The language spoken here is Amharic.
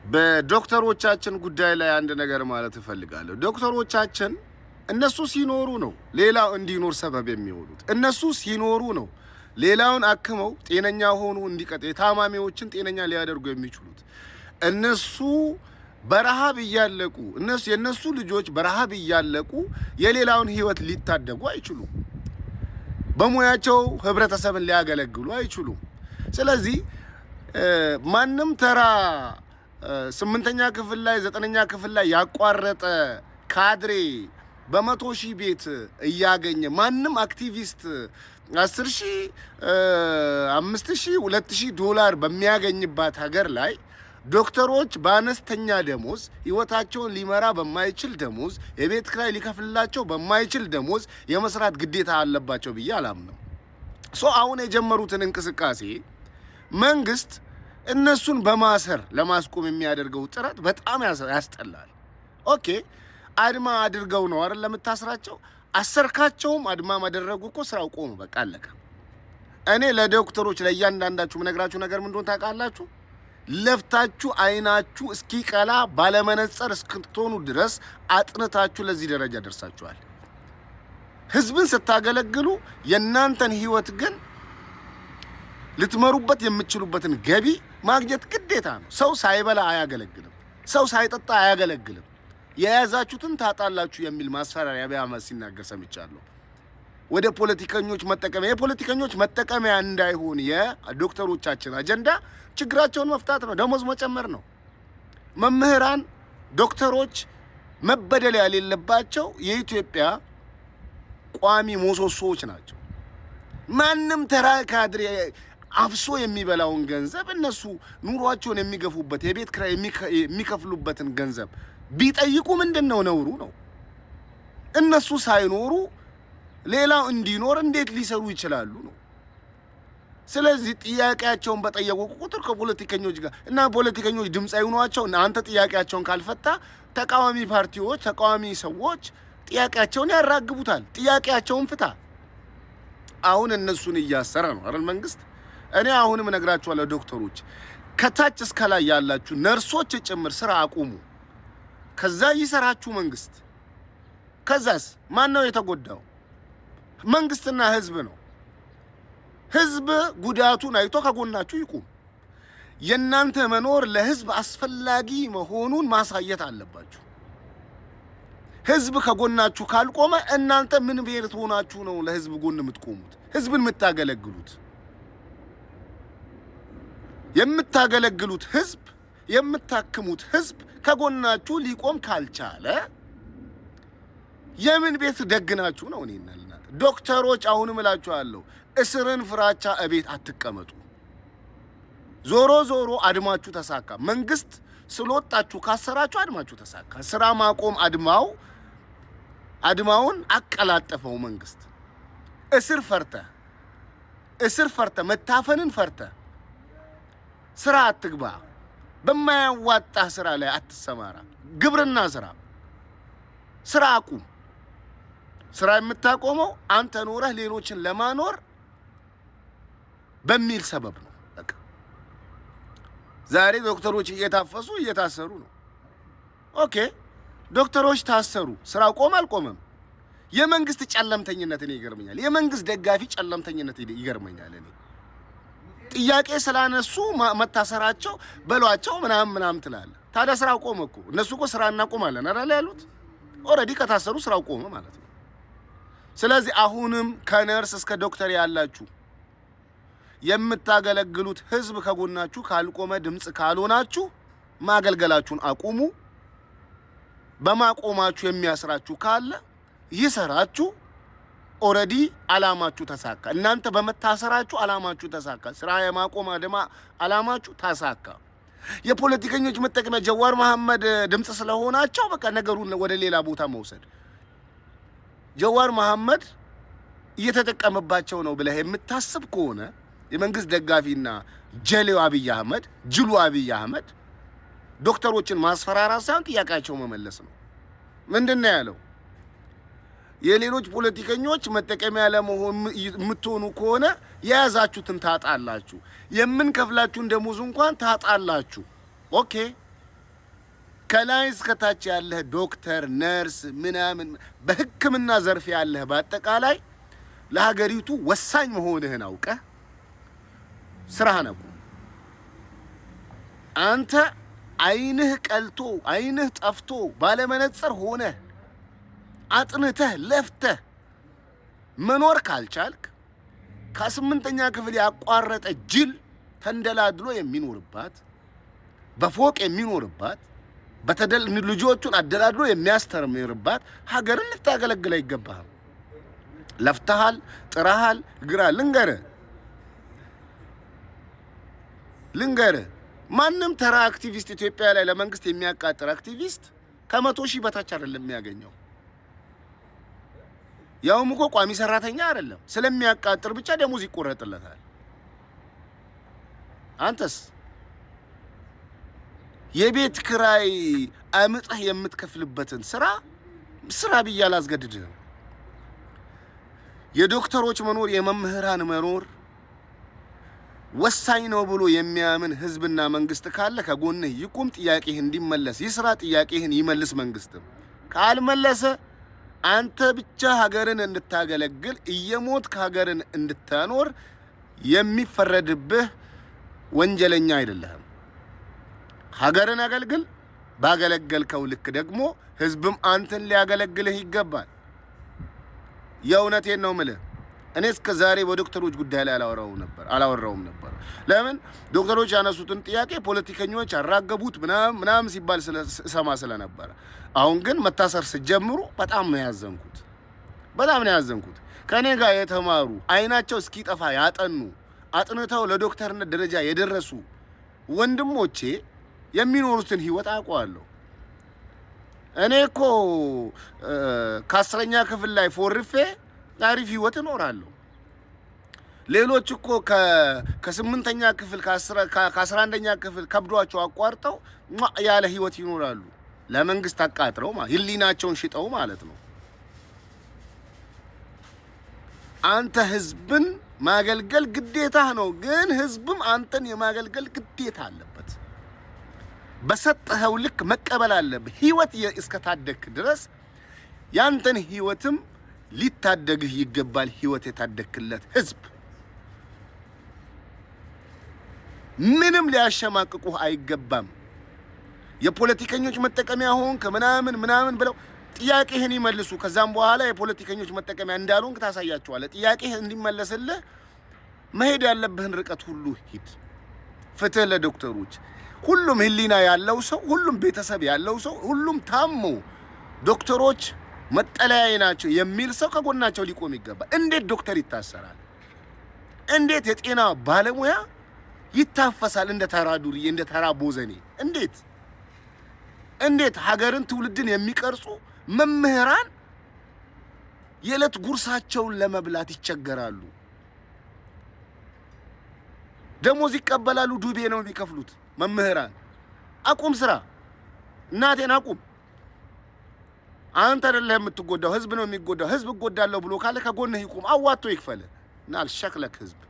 በዶክተሮቻችን ጉዳይ ላይ አንድ ነገር ማለት እፈልጋለሁ። ዶክተሮቻችን እነሱ ሲኖሩ ነው ሌላው እንዲኖር ሰበብ የሚሆኑት። እነሱ ሲኖሩ ነው ሌላውን አክመው ጤነኛ ሆኑ እንዲቀጥ የታማሚዎችን ጤነኛ ሊያደርጉ የሚችሉት። እነሱ በረሃብ እያለቁ የነሱ ልጆች በረሃብ እያለቁ የሌላውን ህይወት ሊታደጉ አይችሉም። በሙያቸው ህብረተሰብን ሊያገለግሉ አይችሉም። ስለዚህ ማንም ተራ 8ኛ ክፍል ላይ 9ኛ ክፍል ላይ ያቋረጠ ካድሬ በ100,000 ቤት እያገኘ ማንም አክቲቪስት 10,000 5,000 2,000 ዶላር በሚያገኝባት ሀገር ላይ ዶክተሮች በአነስተኛ ደሞዝ ህይወታቸውን ሊመራ በማይችል ደሞዝ የቤት ኪራይ ሊከፍልላቸው በማይችል ደሞዝ የመስራት ግዴታ አለባቸው ብዬ አላምንም። አሁን የጀመሩትን እንቅስቃሴ መንግስት እነሱን በማሰር ለማስቆም የሚያደርገው ጥረት በጣም ያስጠላል። ኦኬ አድማ አድርገው ነው አይደል ለምታስራቸው? አሰርካቸውም አድማ ማደረጉ እኮ ስራው ቆሙ፣ በቃ አለቀ። እኔ ለዶክተሮች ለእያንዳንዳችሁ ምነግራችሁ ነገር ምን እንደሆነ ታውቃላችሁ? ለፍታችሁ አይናችሁ እስኪቀላ ባለመነጽር እስክትሆኑ ድረስ አጥንታችሁ ለዚህ ደረጃ ደርሳችኋል። ህዝብን ስታገለግሉ የእናንተን ህይወት ግን ልትመሩበት የምትችሉበትን ገቢ ማግኘት ግዴታ ነው። ሰው ሳይበላ አያገለግልም። ሰው ሳይጠጣ አያገለግልም። የያዛችሁትን ታጣላችሁ የሚል ማስፈራሪያ ቢያመስ ሲናገር ሰምቻለሁ። ወደ ፖለቲከኞች መጠቀሚያ እንዳይሆን የዶክተሮቻችን አጀንዳ ችግራቸውን መፍታት ነው፣ ደሞዝ መጨመር ነው። መምህራን፣ ዶክተሮች መበደል የሌለባቸው የኢትዮጵያ ቋሚ ምሰሶዎች ናቸው። ማንም ተራ ካድሬ አፍሶ የሚበላውን ገንዘብ እነሱ ኑሯቸውን የሚገፉበት የቤት ኪራይ የሚከፍሉበትን ገንዘብ ቢጠይቁ ምንድነው ነውሩ ነው? እነሱ ሳይኖሩ ሌላው እንዲኖር እንዴት ሊሰሩ ይችላሉ ነው? ስለዚህ ጥያቄያቸውን በጠየቁ ቁጥር ከፖለቲከኞች ጋር እና ፖለቲከኞች ድምጽ አይሆኗቸው። አንተ ጥያቄያቸውን ካልፈታ ተቃዋሚ ፓርቲዎች፣ ተቃዋሚ ሰዎች ጥያቄያቸውን ያራግቡታል። ጥያቄያቸውን ፍታ። አሁን እነሱን እያሰረ ነው አይደል መንግስት? እኔ አሁንም እነግራችኋለሁ ዶክተሮች ከታች እስከ ላይ ያላችሁ ነርሶች ጭምር ስራ አቁሙ። ከዛ ይሰራችሁ መንግስት። ከዛስ ማን ነው የተጎዳው? መንግስትና ህዝብ ነው። ህዝብ ጉዳቱን አይቶ ከጎናችሁ ይቁም። የናንተ መኖር ለህዝብ አስፈላጊ መሆኑን ማሳየት አለባችሁ። ህዝብ ከጎናችሁ ካልቆመ እናንተ ምን ብሄር ሆናችሁ ነው ለህዝብ ጎን የምትቆሙት? ህዝብን የምታገለግሉት ህዝብ የምታክሙት ህዝብ ከጎናችሁ ሊቆም ካልቻለ የምን ቤት ደግናችሁ ነው? እኔና እናንተ ዶክተሮች አሁንም እላችኋለሁ እስርን ፍራቻ እቤት አትቀመጡ። ዞሮ አድማችሁ ተሳካ። መንግስት ስለወጣችሁ ካሰራችሁ አድማችሁ ተሳካ። ስራ ማቆም አድማውን አቀላጠፈው መንግስት። እስር ፈርተ መታፈንን ፈርተ ስራ አትግባ። በማያዋጣ ስራ ላይ አትሰማራ። ግብርና ስራ አቁም። ስራ የምታቆመው አንተ ኖረህ ሌሎችን ለማኖር በሚል ሰበብ ነው። በቃ ዛሬ ዶክተሮች እየታሰሩ ነው። ኦኬ ዶክተሮች ታሰሩ፣ ስራው አልቆመም። የመንግስት ጨለምተኝነት እኔ ይገርመኛል። የመንግስት ደጋፊ ጨለምተኝነት ይገርመኛል። እኔ ጥያቄ ስላነሱ መታሰራቸው በሏቸው ምናምን ትላለህ። ታዲያ ስራው ቆመ እኮ። እነሱ እኮ ስራ እናቆማለን አይደል ያሉት? ኦሬዲ ከታሰሩ ስራው ቆመ ማለት ነው። ስለዚህ አሁንም ከነርስ እስከ ዶክተር ያላችሁ የምታገለግሉት ህዝብ ከጎናችሁ ካልቆመ፣ ድምጽ ካልሆናችሁ ማገልገላችሁን አቁሙ። በማቆማችሁ የሚያስራችሁ ካለ ይሰራችሁ። ኦሬዲ አላማችሁ ተሳካ። እናንተ በመታሰራችሁ አላማችሁ ተሳካ። ስራ የማቆም አላማችሁ ተሳካ። የፖለቲከኞች መጠቀሚያ ጀዋር መሐመድ ድምጽ ስለሆናቸው በቃ ነገሩን ወደ ሌላ ቦታ መውሰድ። ጀዋር መሐመድ እየተጠቀመባቸው ነው ብለህ የምታስብ ከሆነ የመንግስት ደጋፊና ጅሉ አብይ አህመድ ዶክተሮችን ማስፈራራት ሳይሆን ጥያቄያቸው መመለስ ነው። ምንድነው ያለው? የሌሎች ፖለቲከኞች መጠቀሚያ ለመሆን የምትሆኑ ከሆነ የያዛችሁትን ታጣላችሁ፣ የምንከፍላችሁን ደሞዝ እንኳን ታጣላችሁ። ኦኬ ከላይ እስከታች ያለህ ዶክተር፣ ነርስ ምናምን በሕክምና ዘርፍ ያለህ በአጠቃላይ ለሀገሪቱ ወሳኝ መሆንህን አውቀህ ስራህን አቁም። አንተ አይንህ ቀልቶ አይንህ ጠፍቶ ባለመነጽር ሆነህ አጥንተህ ለፍተህ መኖር ካልቻልክ ከ8ኛ ክፍል ያቋረጠ ጅል ተንደላድሎ የሚኖርባት በፎቅ የሚኖርባት ልጆቹን አደላድሎ የሚያስተምርባት ሀገርን ልታገለግል አይገባህም። ለፍተሃል፣ ጥረሃል፣ ልንገርህ ማንም ተራ አክቲቪስት ኢትዮጵያ ላይ ለመንግስት የሚያቃጥር አክቲቪስት ከ100,000 በታች አይደለም የሚያገኘው። ያውም እኮ ቋሚ ሰራተኛ አይደለም፣ ስለሚያቃጥር ብቻ ደሞዝ ይቆረጥለታል። አንተስ የቤት ክራይ አምጣህ የምትከፍልበትን ስራ ብዬ አላስገድድህም። የዶክተሮች መኖር የመምህራን መኖር ወሳኝ ነው ብሎ የሚያምን ህዝብና መንግስት ካለ ከጎንህ ይቁም። ጥያቄህ እንዲመለስ ይስራ፣ ጥያቄህን ይመልስ። መንግስትም ካልመለሰ አንተ ብቻ ሀገርን እንድታገለግል እየሞትክ ሀገርን እንድታኖር የሚፈረድብህ ወንጀለኛ አይደለህም። ሀገርን አገልግል። ባገለገልከው ልክ ደግሞ ህዝብም አንተን ሊያገለግልህ ይገባል። የእውነቴን ነው የምልህ። እኔ እስከ ዛሬ በዶክተሮች ጉዳይ ላይ አላወራውም ነበር። ለምን? ዶክተሮች ያነሱትን ጥያቄ ፖለቲከኞች አራገቡት ምናምን ሲባል ሰማ ስለነበረ። አሁን ግን መታሰር ሲጀምሩ በጣም ነው ያዘንኩት። ከኔ ጋር የተማሩ አይናቸው እስኪጠፋ ያጠኑ አጥንተው ለዶክተርነት ደረጃ የደረሱ ወንድሞቼ የሚኖሩትን ህይወት አውቀዋለሁ። እኔ እኮ ከ10ኛ ክፍል ላይ ፎርፌ አሪፍ ህይወት እኖራለሁ። ሌሎች እኮ ከ8ኛ ክፍል ከ11ኛ ክፍል ከብዷቸው አቋርጠው ያለ ህይወት ይኖራሉ። ለመንግስት አቃጥረው ህሊናቸውን ሽጠው ማለት ነው። አንተ ህዝብን ማገልገል ግዴታ ነው፣ ግን ህዝብም አንተን የማገልገል ግዴታ አለበት። በሰጠኸው ልክ መቀበል አለብህ። ህይወት እስከታደግክ ድረስ ያንተን ህይወትም ሊታደግህ ይገባል። ህይወት የታደግክለት ህዝብ ምንም ሊያሸማቅቁህ አይገባም። የፖለቲከኞች መጠቀሚያ ሆንክ ምናምን ብለው ጥያቄህን ይመልሱ። ከዛም በኋላ የፖለቲከኞች መጠቀሚያ እንዳልሆንክ ታሳያቸዋለህ። ጥያቄህ እንዲመለስልህ መሄድ ያለብህን ርቀት ሁሉ ሂድ። ፍትህ ለዶክተሮች። ሁሉም ህሊና ያለው ሰው፣ ሁሉም ቤተሰብ ያለው ሰው፣ ሁሉም ታሞ ዶክተሮች መጠለያዬ ናቸው የሚል ሰው ከጎናቸው ሊቆም ይገባል። እንዴት ዶክተር ይታሰራል? እንዴት የጤና ባለሙያ ይታፈሳል? እንደ ተራ ዱርዬ፣ እንደ ተራ ቦዘኔ እንዴት ሀገርን ትውልድን የሚቀርጹ መምህራን የዕለት ጉርሳቸውን ለመብላት ይቸገራሉ? ደሞዝ ይቀበላሉ፣ ዱቤ ነው የሚከፍሉት መምህራን። አቁም ስራ፣ እናቴን አቁም። አንተ አይደለህ የምትጎዳው፣ ህዝብ ነው የሚጎዳው። ህዝብ እጎዳለሁ ብሎ ካለ ከጎንህ ይቁም፣ አዋጥቶ ይክፈል እና አልሸክለክ ህዝብ